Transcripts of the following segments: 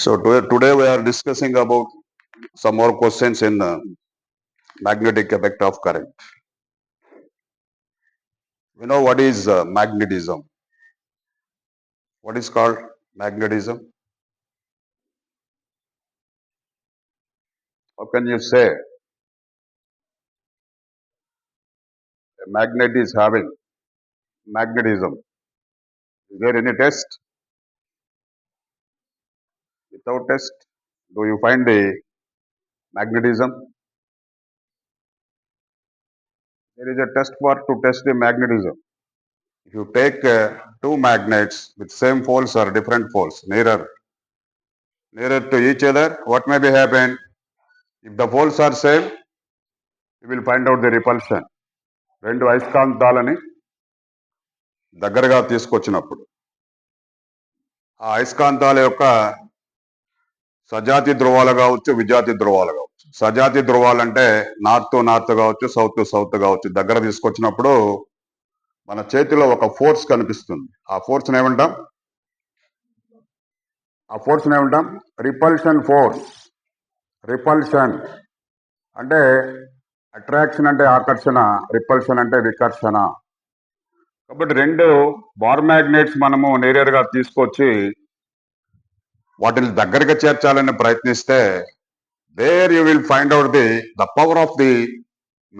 So today we are discussing about some more questions in magnetic effect of current. You know what is magnetism? What is called magnetism? How can you say a magnet is having magnetism? Is there any test? Without test, do you find the magnetism? There is a test for to test the magnetism. If you take two magnets with same poles or different poles nearer to each other, what may be happen? If the poles are same, you will find out the repulsion. రెండు అయస్కాంతాలని దగ్గరగా తీసుకొచ్చినప్పుడు ఆ అయస్కాంతాల యొక్క సజాతి ధ్రువాలు కావచ్చు, విజాతి ధ్రువాలు కావచ్చు. సజాతి ధ్రువాలు అంటే నార్త్ నార్త్ కావచ్చు, సౌత్ సౌత్ కావచ్చు. దగ్గర తీసుకొచ్చినప్పుడు మన చేతిలో ఒక ఫోర్స్ కనిపిస్తుంది. ఆ ఫోర్స్ ఏమంటాం? Repulsion force. రిపల్షన్ అంటే అట్రాక్షన్ అంటే ఆకర్షణ, రిపల్షన్ అంటే వికర్షణ. కాబట్టి రెండు బార్ మ్యాగ్నెట్స్ మనము నేరుగా తీసుకొచ్చి వాటిని దగ్గరగా చేర్చాలని ప్రయత్నిస్తే there you will find out the power of the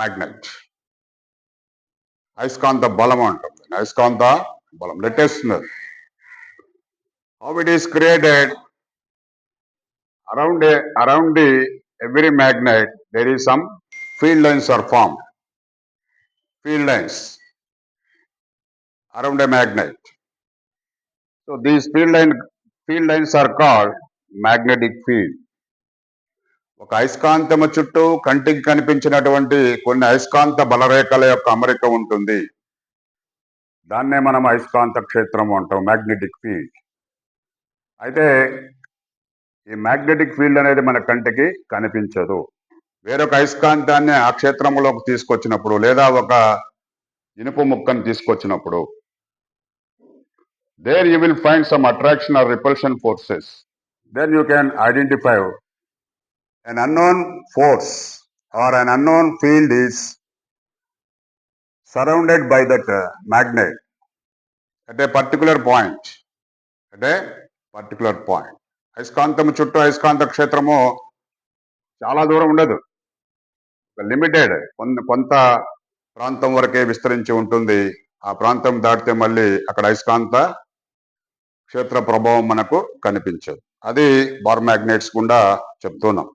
magnet. అయస్కాంత బలం అంటుంది. అయస్కాంత బలం. Latest how it is created around the every magnet there is some field lines are formed. Field lines around a magnet. So these field lines are called magnetic field. ఒక అయస్కాంతము చుట్టూ కంటికి కనిపించినటువంటి కొన్ని అయస్కాంత బలరేఖల యొక్క అమరిక ఉంటుంది. దాన్నే మనం అయస్కాంత క్షేత్రం అంటాం, మ్యాగ్నెటిక్ ఫీల్డ్. అయితే ఈ మ్యాగ్నెటిక్ ఫీల్డ్ అనేది మన కంటికి కనిపించదు. వేరొక అయస్కాంతాన్ని ఆ క్షేత్రంలోకి తీసుకొచ్చినప్పుడు లేదా ఒక ఇనుప ముక్కను తీసుకొచ్చినప్పుడు there you will find some attraction or repulsion forces. Then you can identify an unknown force or an unknown field is surrounded by that magnet at a particular point. అయస్కాంతము చుట్టూ అయస్కాంత క్షేత్రము చాలా దూరం ఉండదు, లిమిటెడ్, కొంత ప్రాంతం వరకే విస్తరించి ఉంటుంది. ఆ ప్రాంతం దాటితే మళ్ళీ అక్కడ అయస్కాంత క్షేత్ర ప్రభావం మనకు కనిపించదు. అది బార్ మ్యాగ్నెట్స్ గుండా చెప్తున్నాం.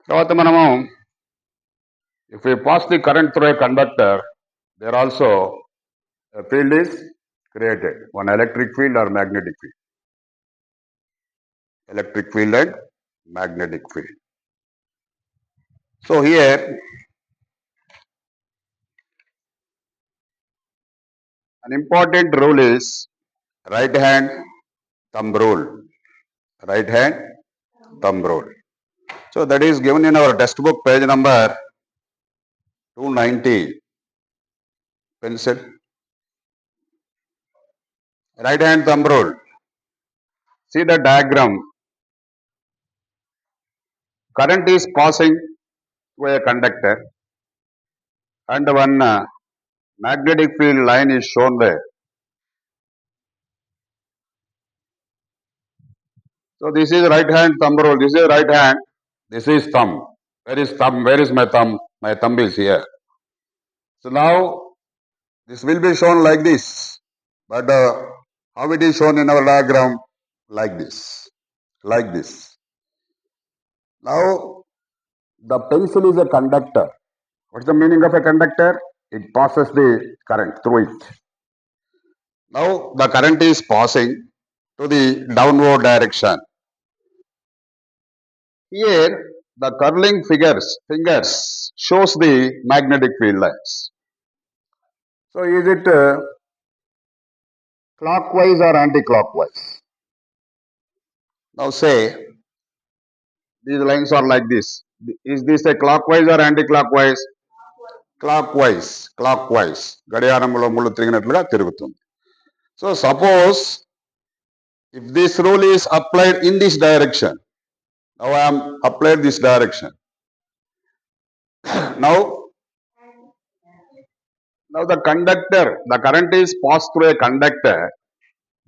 తర్వాత మనము if you pass the current through a conductor there also field is created, one electric field or magnetic field. Electric field and magnetic field. So here an important rule is right hand thumb rule. Right hand thumb rule. So that is given in our textbook page number 290. Pencil. Right hand thumb rule. See the diagram. Current is passing through a conductor and one magnetic field line is shown there. So this is right hand thumb rule. This is right hand. This is thumb. Where is thumb? Where is my thumb? My thumb is here. So now this will be shown like this. But how it is shown in our diagram? Like this. Like this. Now the pencil is a conductor. What's the meaning of a conductor? It passes the current through it. Now the current is passing to the downward direction. Here the curling fingers shows the magnetic field lines. So is it clockwise or anti-clockwise? Now say these lines are like this. Is this a clockwise or anti-clockwise? Clockwise. గడియారంలో ముళ్ళు తిరిగినట్లుగా తిరుగుతుంది. So suppose If this rule is applied in this direction, now I am applied this direction. Now the conductor, the current is passed through a conductor,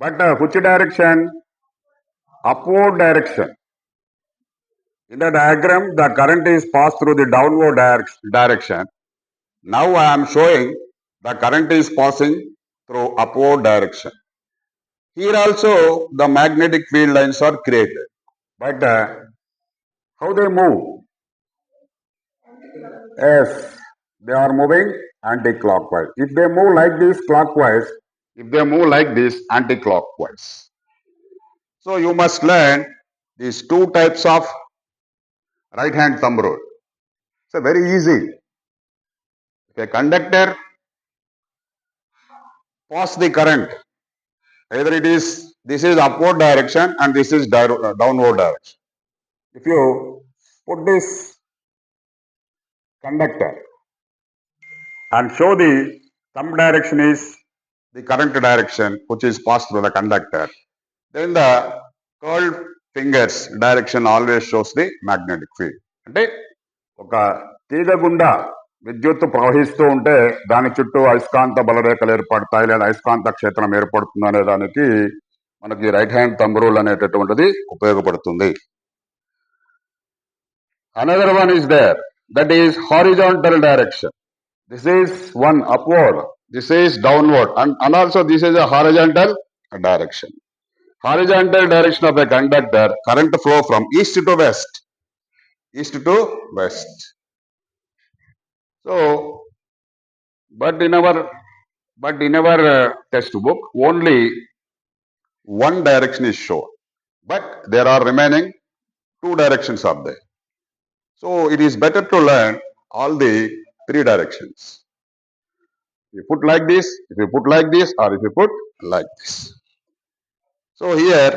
but which direction? Upward direction. In the diagram, the current is passed through the downward direction. Now I am showing the current is passing through upward direction. Here also the magnetic field lines are created. But how they move? Yes, they are moving anti-clockwise. If they move like this clockwise, if they move like this anti-clockwise. So you must learn these two types of right hand thumb rule. It's very easy. If a conductor pass the current, either this is upward direction and this is downward direction. If you put this conductor and show the thumb direction is the current direction which is passed through the conductor, then the curled fingers direction always shows the magnetic field. అంటే ఒక తీగ గుండా విద్యుత్తు ప్రవహిస్తూ ఉంటే దాని చుట్టూ అయస్కాంత బలరేఖలు ఏర్పడతాయి లేదా అయస్కాంత క్షేత్రం ఏర్పడుతుంది అనే దానికి మనకి రైట్ హ్యాండ్ థంబ్ రూల్ అనేటటువంటిది ఉపయోగపడుతుంది. Another one is there, that is horizontal direction. This is one upward, this is downward, and also this is a horizontal direction. Horizontal direction of a conductor, current flow from east to west. East to west. So, but in our textbook, only one direction is shown. But there are remaining two directions are there. So it is better to learn all the three directions. If you put like this, if you put like this, or if you put like this. So here,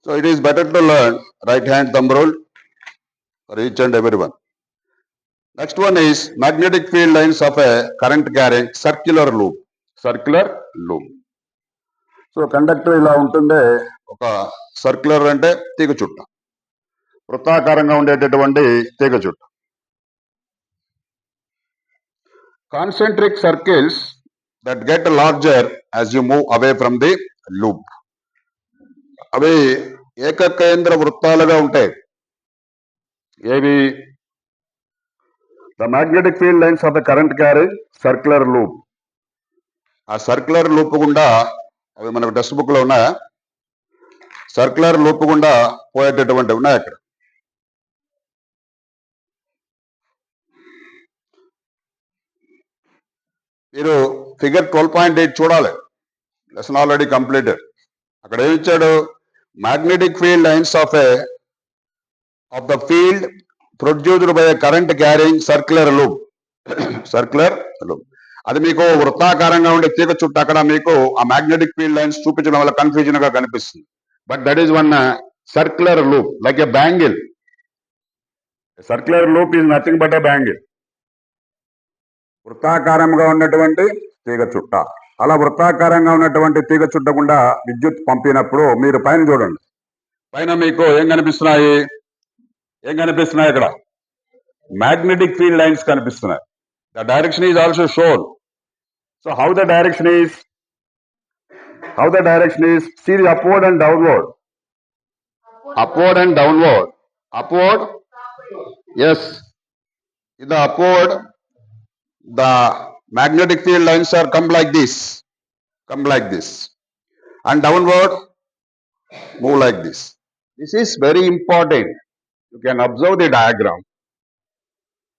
so it is better to learn right hand thumb rule for each and everyone. Next one is magnetic field lines of a current carrying circular loop. Circular loop. So conductor ఇలా ఉంటుండే ఒక circular అంటే తీగ చుట్ట, వృత్తాకారంగా ఉండేటటువంటి తీగ చుట్ట. Concentric circles that get larger as you move away from the loop. అవి ఏకకేంద్ర వృత్తాలుగా ఉంటాయి. ఏవి? The magnetic field lines of the current carrying circular loop. ఆ సర్క్యులర్ లూప్ గుండా, అవి మనకు టెక్స్ట్ బుక్ లో ఉన్నాయా? సర్క్యులర్ లూప్ గుండా పోయేటటువంటి ఉన్నాయి అక్కడ. మీరు ఫిగర్ 12.8 చూడాలి. Lesson already completed. అక్కడ ఏమి ఇచ్చాడు? Magnetic field lines of the field produced by current carrying circular loop. Circular loop అది మీకు వృత్తాకారంగా ఉండే తీగ చుట్టూ అక్కడ మీకు ఆ మ్యాగ్నెటిక్ ఫీల్డ్ లైన్స్ చూపించడం వల్ల కన్ఫ్యూజన్ గా కనిపిస్తుంది. But that is one circular loop like a bangle. Circular loop is nothing but a bangle. వృత్తాకారంగా ఉన్నటువంటి తీగ చుట్ట. అలా వృత్తాకారంగా ఉన్నటువంటి తీగ చుట్ట గుండా విద్యుత్ పంపినప్పుడు మీరు పైన చూడండి. పైన మీకు ఏం కనిపిస్తున్నాయి? ఇక్కడ మ్యాగ్నెటిక్ ఫీల్డ్ లైన్స్ కనిపిస్తున్నాయి. The direction is also shown. So how the direction is? See the upward and downward. Upward and downward. Upward, yes. In the upward, the magnetic field lines are come like this, and downward move like this. This is very important. You can observe the diagram.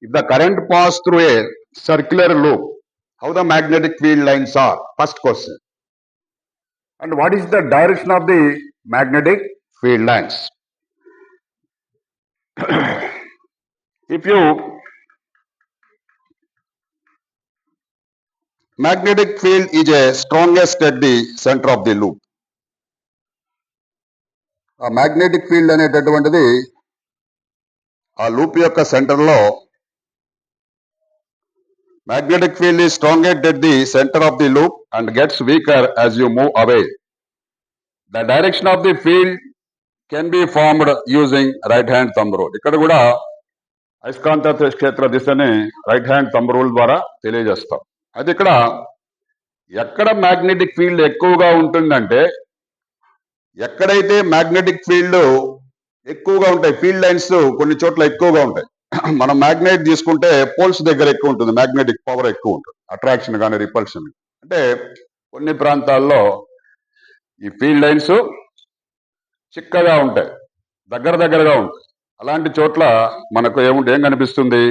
If the current pass through a circular loop, how the magnetic field lines are? First question. And what is the direction of the magnetic field lines? If you magnetic field is a strongest at the center of the loop. ఆ magnetic field అనేటటువంటిది ఆ loop యొక్క centre లో Magnetic field is strongest at the center of the loop and gets weaker as you move away. The direction of the field can be formed using right hand thumb rule. ఇక్కడ కూడా అయస్కాంత క్షేత్ర దిశని right hand thumb rule ద్వారా తెలియజేస్తాం. అది ఇక్కడ ఎక్కడ magnetic field ఎక్కువగా ఉంటుందంటే ఎక్కడైతే మ్యాగ్నెటిక్ ఫీల్డ్ ఎక్కువగా ఉంటాయి, ఫీల్డ్ లైన్స్ కొన్ని చోట్ల ఎక్కువగా ఉంటాయి. మనం మ్యాగ్నెట్ తీసుకుంటే పోల్స్ దగ్గర ఎక్కువ ఉంటుంది, మ్యాగ్నెటిక్ పవర్ ఎక్కువ ఉంటుంది, అట్రాక్షన్ కానీ రిపల్షన్. అంటే కొన్ని ప్రాంతాల్లో ఈ ఫీల్డ్ లైన్స్ చిక్కగా ఉంటాయి, దగ్గరగా ఉంటాయి. అలాంటి చోట్ల మనకు ఏం కనిపిస్తుంది,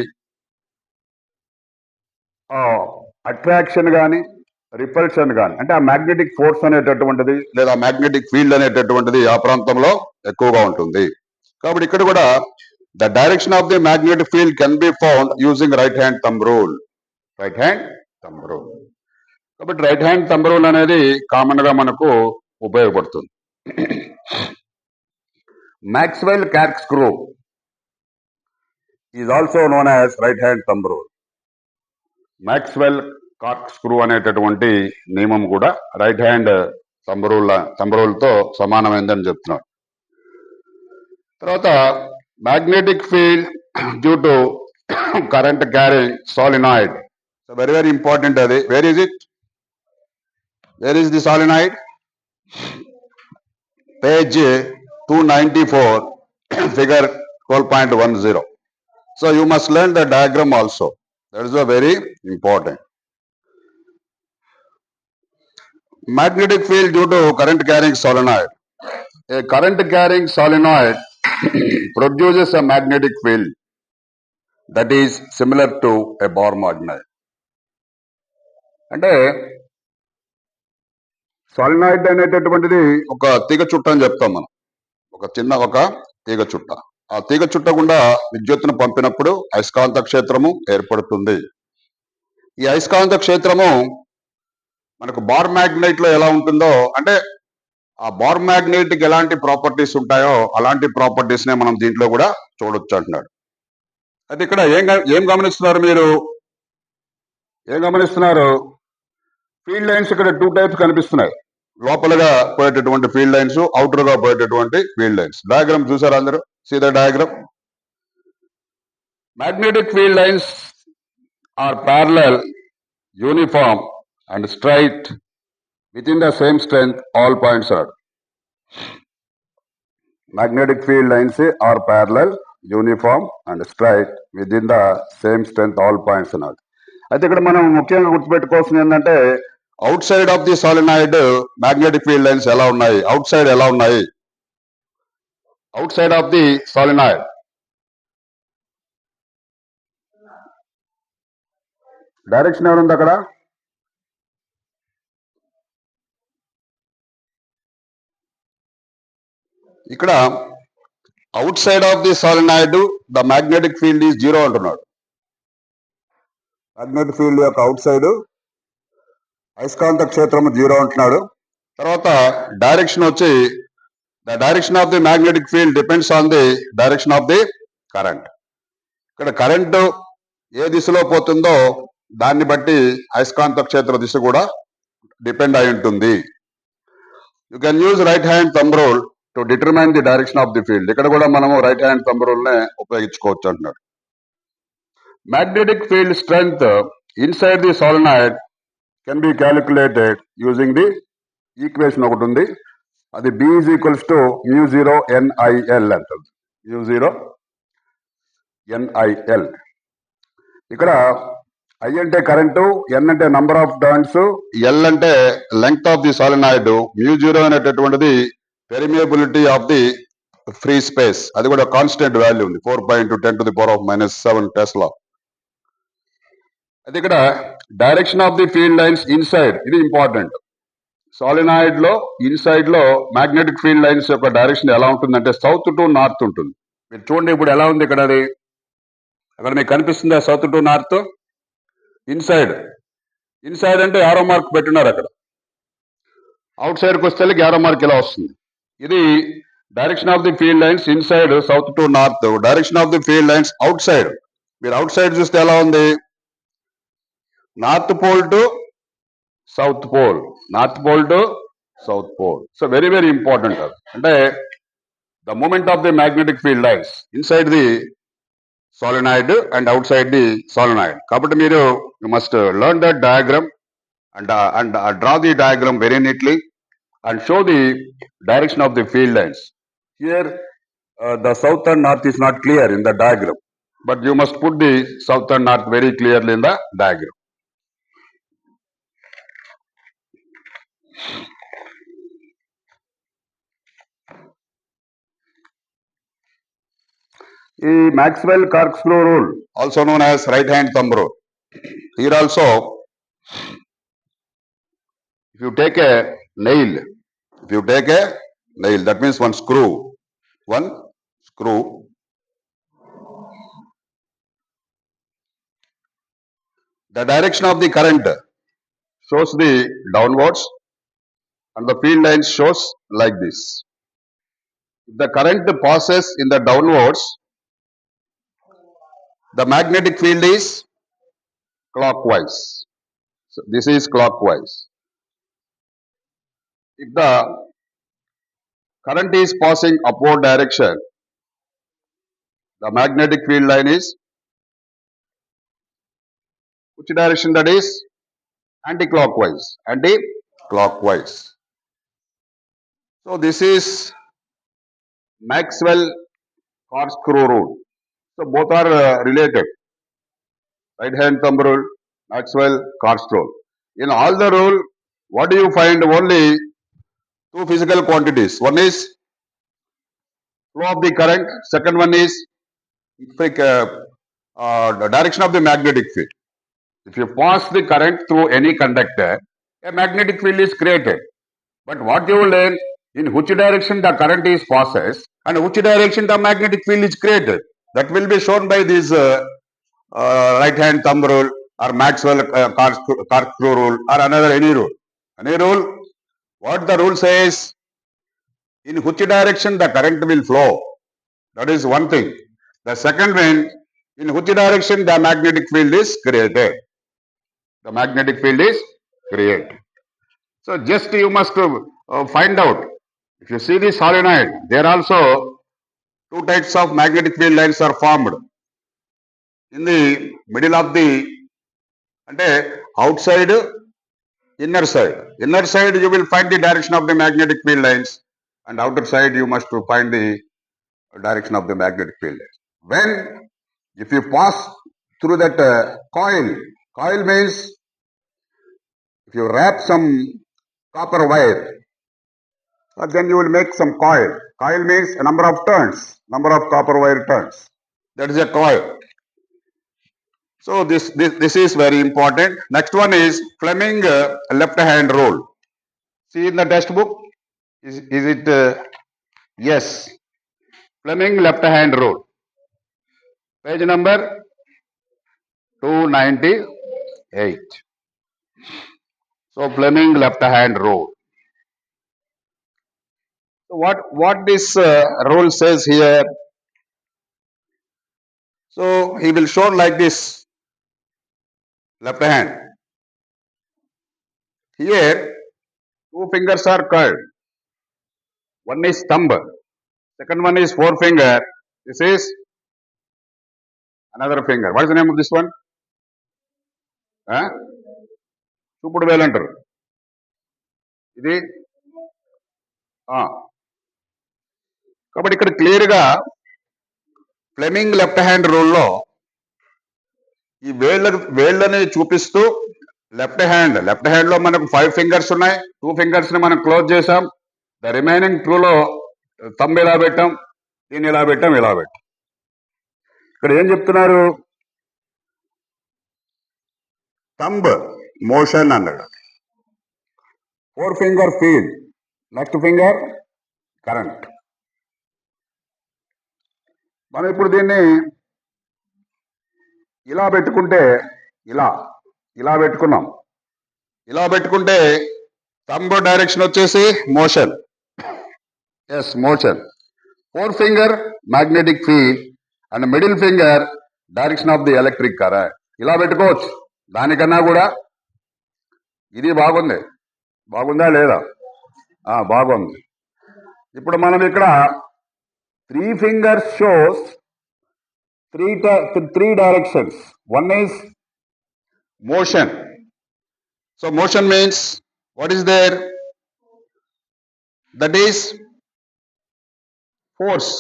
అట్రాక్షన్ కానీ రిపల్షన్ కానీ, అంటే ఆ మ్యాగ్నెటిక్ ఫోర్స్ అనేటటువంటిది లేదా మ్యాగ్నెటిక్ ఫీల్డ్ అనేటటువంటిది ఆ ప్రాంతంలో ఎక్కువగా ఉంటుంది. కాబట్టి ఇక్కడ కూడా the direction of the magnetic field can be found using right hand thumb rule. Right hand thumb rule. కాబట్టి రైట్ హ్యాండ్ థంబ్ రూల్ అనేది కామన్ గా మనకు ఉపయోగపడుతుంది. Maxwell cork screw is also known as right hand thumb rule. Maxwell cork screw అనేటటువంటి నియమం కూడా right hand thumb రూల్తో సమానమైందని చెప్తున్నాడు. తర్వాత magnetic field due to current carrying solenoid. So very important అది. Where is it? Where is the solenoid? Page 294, figure 12.10. So you must learn the diagram also. That is a very important. Magnetic field due to current carrying solenoid. A current carrying solenoid produces a magnetic field that is similar to a bar magnet. అంటే solenoid అనేటటువంటిది ఒక తీగ చుట్ట అని చెప్తాం మనం. ఒక తీగ చుట్ట. ఆ తీగ చుట్ట గుండా విద్యుత్తును పంపినప్పుడు అయస్కాంత క్షేత్రము ఏర్పడుతుంది. ఈ అయస్కాంత క్షేత్రము మనకు బార్ మ్యాగ్నెట్ లో ఎలా ఉంటుందో, అంటే ఆ బార్ మ్యాగ్నెట్ కి ఎలాంటి ప్రాపర్టీస్ ఉంటాయో అలాంటి ప్రాపర్టీస్ నే మనం దీంట్లో కూడా చూడొచ్చు అంటున్నాడు. అయితే ఇక్కడ ఏం గమనిస్తున్నారు మీరు? ఏం గమనిస్తున్నారు? ఫీల్డ్ లైన్స్ ఇక్కడ 2 టైప్స్ కనిపిస్తున్నాయి. లోపలగా పోయేటటువంటి ఫీల్డ్ లైన్స్, అవుటర్ గా పోయేటటువంటి ఫీల్డ్ లైన్స్. డయాగ్రామ్ చూసారా అందరూ? See the diagram. Magnetic field lines are parallel, uniform and straight within the same strength all points are. Magnetic field lines are parallel, uniform and straight within the same strength all points are. అయితే ఇక్కడ మనం ముఖ్యంగా గుర్తుపెట్టుకోవాల్సింది ఏంటంటే outside of the solenoid magnetic field lines ఎలా ఉన్నాయి, outside ఎలా ఉన్నాయి. Outside of the solenoid direction ఎవరుంది అక్కడ? ఇక్కడ outside of the solenoid the magnetic field is 0 అంటున్నాడు. మ్యాగ్నెటిక్ ఫీల్డ్ యొక్క అవుట్ సైడ్ అయస్కాంత క్షేత్రము 0 అంటున్నాడు. తర్వాత డైరెక్షన్ వచ్చి the direction of the magnetic field depends on the direction of the current. ఇక్కడ కరెంటు ఏ దిశలో పోతుందో దాన్ని బట్టి అయస్కాంత క్షేత్ర దిశ కూడా డిపెండ్ అయి ఉంటుంది. You can use right hand thumb rule to determine the direction of the field. ఇక్కడ కూడా మనము రైట్ హ్యాండ్ థంబ్ రూల్ నే ఉపయోగించుకోవచ్చు అంటున్నాడు. Magnetic field strength inside the solenoid can be calculated using the equation ఒకటి ఉంది. అది B is equals to μ0 NIL అంటుంది. μ0 NIL. ఇక్కడ I అంటే కరెంటు, N అంటే నంబర్ ఆఫ్ టర్న్స్, L అంటే లెంగ్త్ ఆఫ్ ది సాలినాయిడ్, μ0 అనేటటువంటిది పెరిమియబిలిటీ ఆఫ్ ది ఫ్రీ స్పేస్. అది కూడా కాన్స్టెంట్ వాల్యూ ఉంది, 4.10⁻⁻⁷ టెస్లా. అది ఇక్కడ direction of the field lines inside, ఇది ఇంపార్టెంట్. సాలినాయిడ్ లో ఇన్సైడ్ లో మ్యాగ్నెటిక్ ఫీల్డ్ లైన్స్ యొక్క డైరెక్షన్ ఎలా ఉంటుందంటే సౌత్ టు నార్త్ ఉంటుంది. మీరు చూడండి ఇప్పుడు ఎలా ఉంది ఇక్కడ, అది అక్కడ మీకు కనిపిస్తుందా? South to north. ఇన్సైడ్ అంటే యారో మార్క్ పెట్టున్నారు అక్కడ. అవుట్ సైడ్కి వస్తే యారో మార్క్ ఇలా వస్తుంది. ఇది direction of the field lines inside south to north. Direction of the field lines out side, మీరు అవుట్ సైడ్ చూస్తే ఎలా ఉంది? North pole to South pole. North pole to South pole. So very, very important. And the moment of the magnetic field lines inside the solenoid and outside the solenoid. Kabatti meeru you must learn that diagram and draw the diagram very neatly and show the direction of the field lines. Here, the south and north is not clear in the diagram, but you must put the south and north very clearly in the diagram. The Maxwell corkscrew rule, also known as right hand thumb rule. Here also, if you take a nail, that means one screw, the direction of the current shows the downwards and the field line shows like this. If the current passes in the downwards, the magnetic field is clockwise. So this is clockwise. If the current is passing upward direction, the magnetic field line is which direction that is? Anti-clockwise. Anti-clockwise. So this is Maxwell corkscrew rule. So both are related. Right hand thumb rule, Maxwell corkscrew rule. In all the rule, what do you find? Only two physical quantities. One is flow of the current. Second one is the direction of the magnetic field. If you pass the current through any conductor, a magnetic field is created. But what you will learn, in which direction the current is passes and which direction the magnetic field is created. That will be shown by this right hand thumb rule or Maxwell corkscrew rule or another any rule. Any rule, what the rule says, in which direction the current will flow. That is one thing. The second one, in which direction the magnetic field is created. The magnetic field is created. So just you must find out. If you see the solenoid, there also two types of magnetic field lines are formed. In the middle of the outside, inner side. Inner side you will find the direction of the magnetic field lines, and outer side you must find the direction of the magnetic field lines. If you pass through that coil means if you wrap some copper wire, then you will make some coil. Coil means a number of turns, number of copper wire turns. That is a coil. So this is very important. Next one is Fleming left hand rule. See in the textbook, is it? Yes. Fleming left hand rule. Page number 298. So Fleming left hand rule. So what this rule says here? So he will show like this. Left hand. Here, two fingers are curled. One is thumb. Second one is forefinger. This is another finger. What is the name of this one? చూపుడు వేలు అంటారు. ఇది కాబట్టి ఇక్కడ clear గా Fleming left hand రూల్లో ఈ వేళ్ళని చూపిస్తూ left hand లో మనకు 5 ఫింగర్స్ ఉన్నాయి. 2 ఫింగర్స్ ని మనం క్లోజ్ చేసాం. ద రిమైనింగ్ 2లో థంబ్ ఇలా పెట్టాం, దీన్ని ఇలా పెట్టాం, ఇలా పెట్టాం. ఇక్కడ ఏం చెప్తున్నారు? థంబ్ మోషన్ అన్నాడు. 4 finger field, next finger current. మనం ఇప్పుడు దీన్ని ఇలా పెట్టుకుంటే ఇలా పెట్టుకున్నాం. ఇలా పెట్టుకుంటే థంబ్ డైరెక్షన్ వచ్చేసి motion. Yes, motion. 4 finger magnetic field and middle finger direction of the electric current. ఇలా పెట్టుకోవచ్చు. దానికన్నా కూడా ఇది బాగుంది. బాగుందా లేదా? బాగుంది. ఇప్పుడు మనం ఇక్కడ 3 fingers shows three directions. One is motion. So motion means what is there? That is force.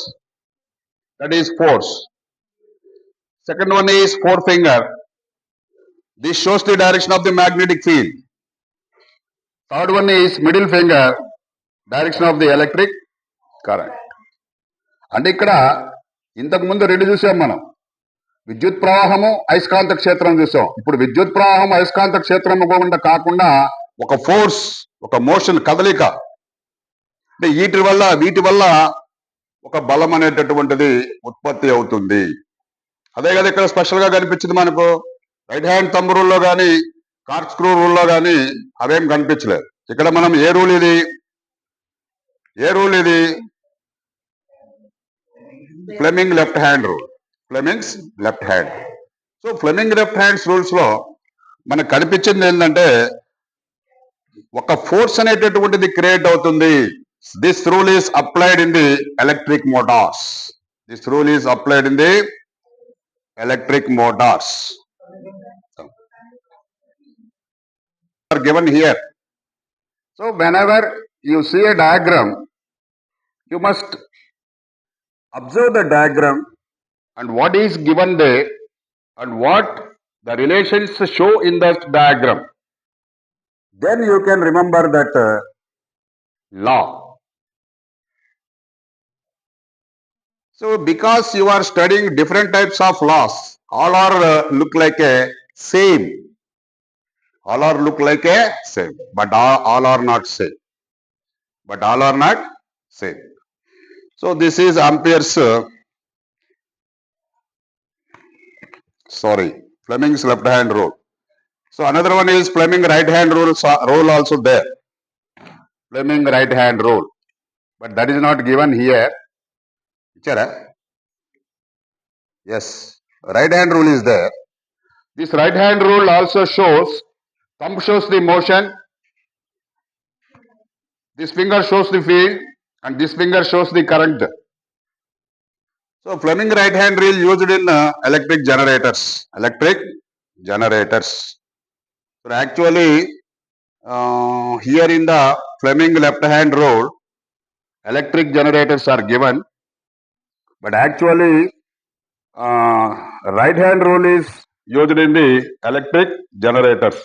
That is force. Second one is forefinger. This shows the direction of the magnetic field. Third one is middle finger, direction of the electric current. అంటే ఇక్కడ ఇంతకు ముందు రెండు చూసాం మనం. విద్యుత్ ప్రవాహము అయస్కాంత క్షేత్రం చూసాం. ఇప్పుడు విద్యుత్ ప్రవాహం అయస్కాంత క్షేత్రం కాకుండా ఒక ఫోర్స్, ఒక మోషన్, కదలిక, అంటే వీటి వల్ల ఒక బలం అనేటటువంటిది ఉత్పత్తి అవుతుంది. అదే కదా ఇక్కడ స్పెషల్ గా కనిపించింది మనకు. రైట్ హ్యాండ్ థంబ్ రూల్లో కానీ కార్క్ స్క్రూ రూల్లో కానీ అవేం కనిపించలేదు. ఇక్కడ మనం ఏ రూల్ ఇది? Fleming left hand rule. Fleming's left hand. So Fleming left hands rules లో మనకు కనిపించింది ఏంటంటే ఒక ఫోర్స్ అనేటటువంటిది క్రియేట్ అవుతుంది. This rule is applied in the electric Motors. This rule is applied in the electric motors are given here. So whenever you see a diagram, you must observe the diagram and what is given there and what the relations show in that diagram. Then you can remember that law. So because you are studying different types of laws, all are look like a same. All are look like a same, but all are not same. But all are not same. So this is Ampere's, Fleming's left hand rule. So another one is Fleming right hand rule also there. Fleming right hand rule, but that is not given here. Yes, right hand rule is there. This right hand rule also shows, thumb shows the motion, this finger shows the field, and this finger shows the current. So Fleming right hand rule used in electric generators. So actually here in the Fleming left hand rule, electric generators are given, but actually right hand rule is used in the electric generators.